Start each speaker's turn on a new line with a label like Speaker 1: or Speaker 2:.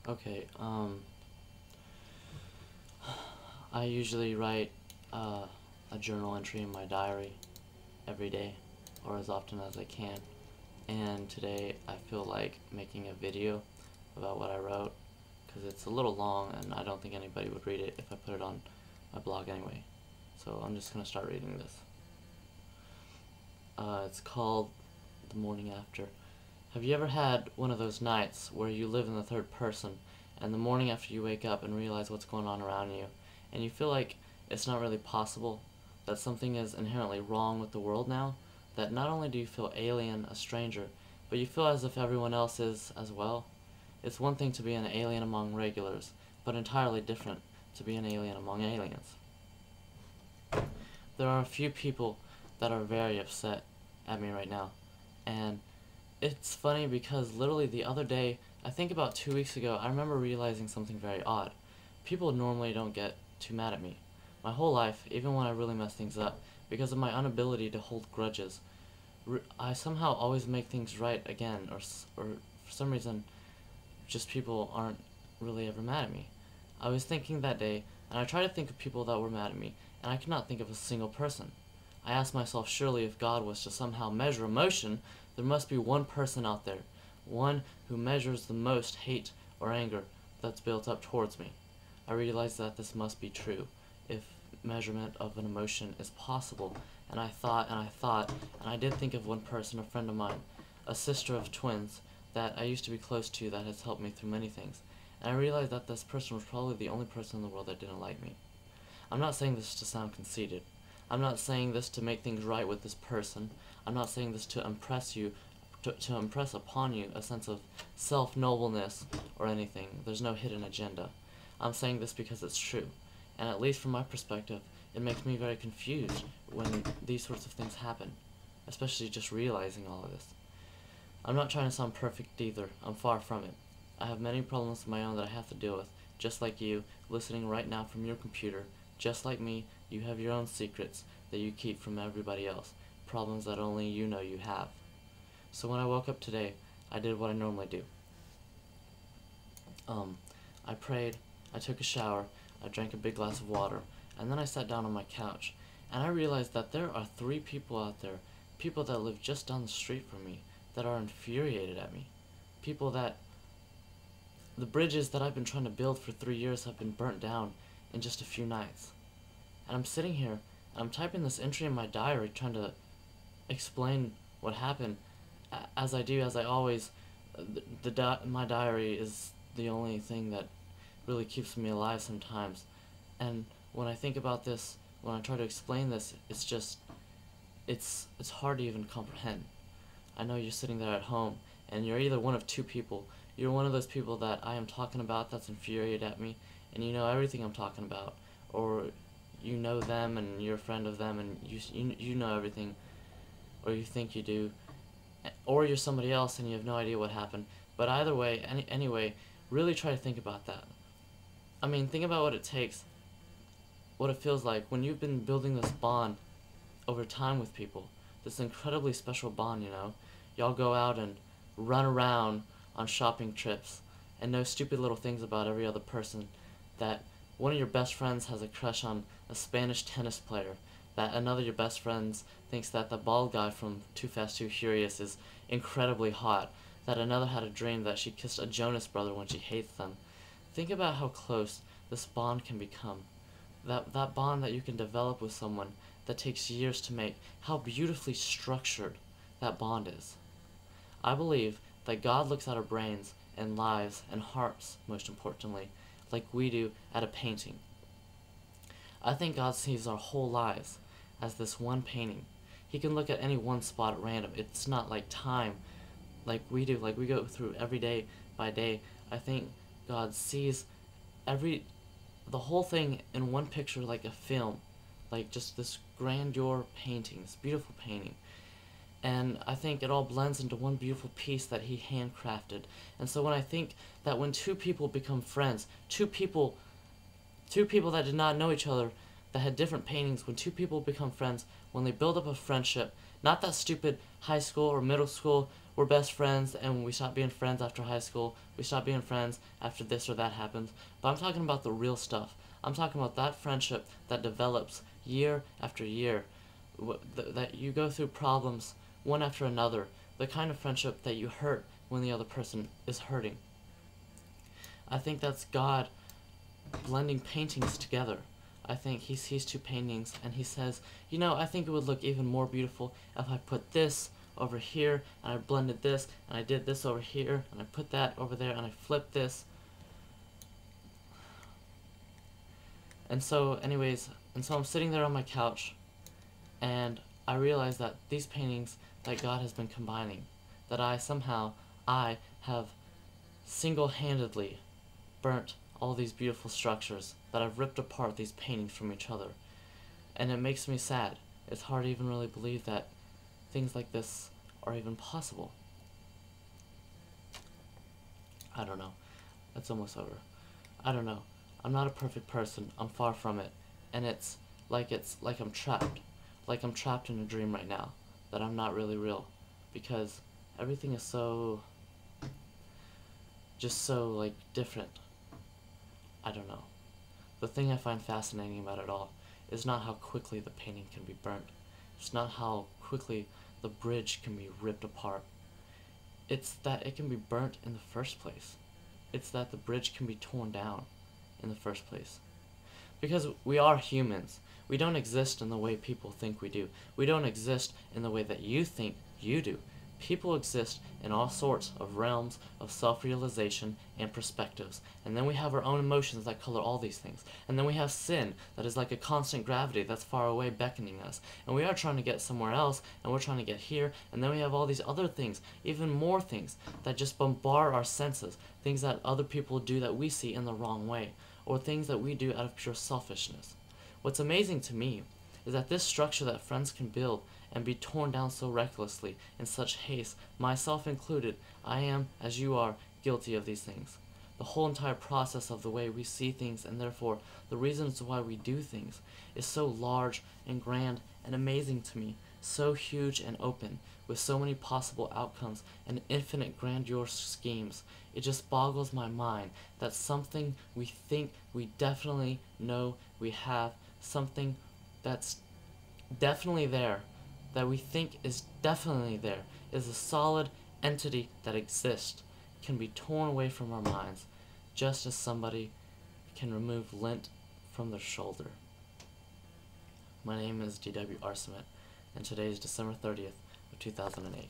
Speaker 1: Okay, I usually write a journal entry in my diary every day, or as often as I can. And today I feel like making a video about what I wrote, because it's a little long and I don't think anybody would read it if I put it on my blog anyway. So I'm just going to start reading this. It's called The Morning After. Have you ever had one of those nights where you live in the third person, and the morning after you wake up and realize what's going on around you, and you feel like it's not really possible, that something is inherently wrong with the world now, that not only do you feel alien, a stranger, but you feel as if everyone else is as well? It's one thing to be an alien among regulars, but entirely different to be an alien among aliens. There are a few people that are very upset at me right now, and it's funny because literally the other day, I think about 2 weeks ago, I remember realizing something very odd. People normally don't get too mad at me. My whole life, even when I really mess things up, because of my inability to hold grudges, I somehow always make things right again, or for some reason, just people aren't really ever mad at me. I was thinking that day, and I tried to think of people that were mad at me, and I could not think of a single person. I asked myself, surely if God was to somehow measure emotion, there must be one person out there, one who measures the most hate or anger that's built up towards me. I realized that this must be true, if measurement of an emotion is possible, and I thought, and I did think of one person, a friend of mine, a sister of twins, that I used to be close to that has helped me through many things, and I realized that this person was probably the only person in the world that didn't like me. I'm not saying this to sound conceited. I'm not saying this to make things right with this person. I'm not saying this to impress you, to impress upon you a sense of self-nobleness or anything. There's no hidden agenda. I'm saying this because it's true. And at least from my perspective, it makes me very confused when these sorts of things happen, especially just realizing all of this. I'm not trying to sound perfect either. I'm far from it. I have many problems of my own that I have to deal with, just like you, listening right now from your computer. Just like me, you have your own secrets that you keep from everybody else, problems that only you know you have. So when I woke up today, I did what I normally do. I prayed, I took a shower, I drank a big glass of water, and then I sat down on my couch, and I realized that there are 3 people out there, people that live just down the street from me, that are infuriated at me. People that the bridges that I've been trying to build for 3 years have been burnt down in just a few nights. And I'm sitting here, and I'm typing this entry in my diary, trying to explain what happened, as I do, as I always. My diary is the only thing that really keeps me alive sometimes. And when I think about this, when I try to explain this, it's just, it's hard to even comprehend. I know you're sitting there at home, and you're either one of 2 people. You're one of those people that I am talking about that's infuriated at me, and you know everything I'm talking about, or you know them and you're a friend of them and you know everything, or you think you do, or you're somebody else and you have no idea what happened. But either way, anyway, really try to think about that. I mean, think about what it takes, what it feels like when you've been building this bond over time with people, this incredibly special bond, you know. Y'all go out and run around on shopping trips and know stupid little things about every other person, that one of your best friends has a crush on a Spanish tennis player, that another of your best friends thinks that the bald guy from Too Fast Too Furious is incredibly hot, that another had a dream that she kissed a Jonas brother when she hates them. Think about how close this bond can become. That bond that you can develop with someone that takes years to make, how beautifully structured that bond is. I believe that God looks at our brains and lives and hearts, most importantly, like we do at a painting. I think God sees our whole lives as this one painting. He can look at any one spot at random. It's not like time, like we do, like we go through every day by day. I think God sees every the whole thing in one picture, like a film, like just this grandeur painting, this beautiful painting. And I think it all blends into one beautiful piece that he handcrafted. And so when I think that when 2 people become friends, 2 people that did not know each other, that had different paintings, when 2 people become friends, when they build up a friendship, Not that stupid high school or middle school, we're best friends and we stop being friends after high school, we stop being friends after this or that happens, but I'm talking about the real stuff. I'm talking about that friendship that develops year after year, that you go through problems one after another, the kind of friendship that you hurt when the other person is hurting. I think that's God blending paintings together. I think he sees two paintings and he says, you know, I think it would look even more beautiful if I put this over here and I blended this and I did this over here and I put that over there and I flipped this. And so I'm sitting there on my couch and I realize that these paintings that God has been combining, that I have single-handedly burnt all these beautiful structures, that I've ripped apart these paintings from each other. And it makes me sad. It's hard to even really believe that things like this are even possible. I don't know. It's almost over. I don't know. I'm not a perfect person. I'm far from it. And it's like I'm trapped. Like I'm trapped in a dream right now. That I'm not really real. Because everything is just so, like, different. I don't know. The thing I find fascinating about it all is not how quickly the painting can be burnt. It's not how quickly the bridge can be ripped apart. It's that it can be burnt in the first place. It's that the bridge can be torn down in the first place. Because we are humans. We don't exist in the way people think we do. We don't exist in the way that you think you do. People exist in all sorts of realms of self-realization and perspectives. And then we have our own emotions that color all these things. And then we have sin that is like a constant gravity that's far away beckoning us. And we are trying to get somewhere else, and we're trying to get here. And then we have all these other things, even more things, that just bombard our senses. Things that other people do that we see in the wrong way. Or things that we do out of pure selfishness. What's amazing to me is that this structure that friends can build and be torn down so recklessly in such haste, myself included, I am, as you are, guilty of these things. The whole entire process of the way we see things, and therefore the reasons why we do things, is so large and grand and amazing to me, so huge and open, with so many possible outcomes and infinite grandeur schemes. It just boggles my mind that something we think we definitely know we have, something that's definitely there, that we think is definitely there, is a solid entity that exists, can be torn away from our minds, just as somebody can remove lint from their shoulder. My name is D.W. Arsemet, and today is December 30th of 2008.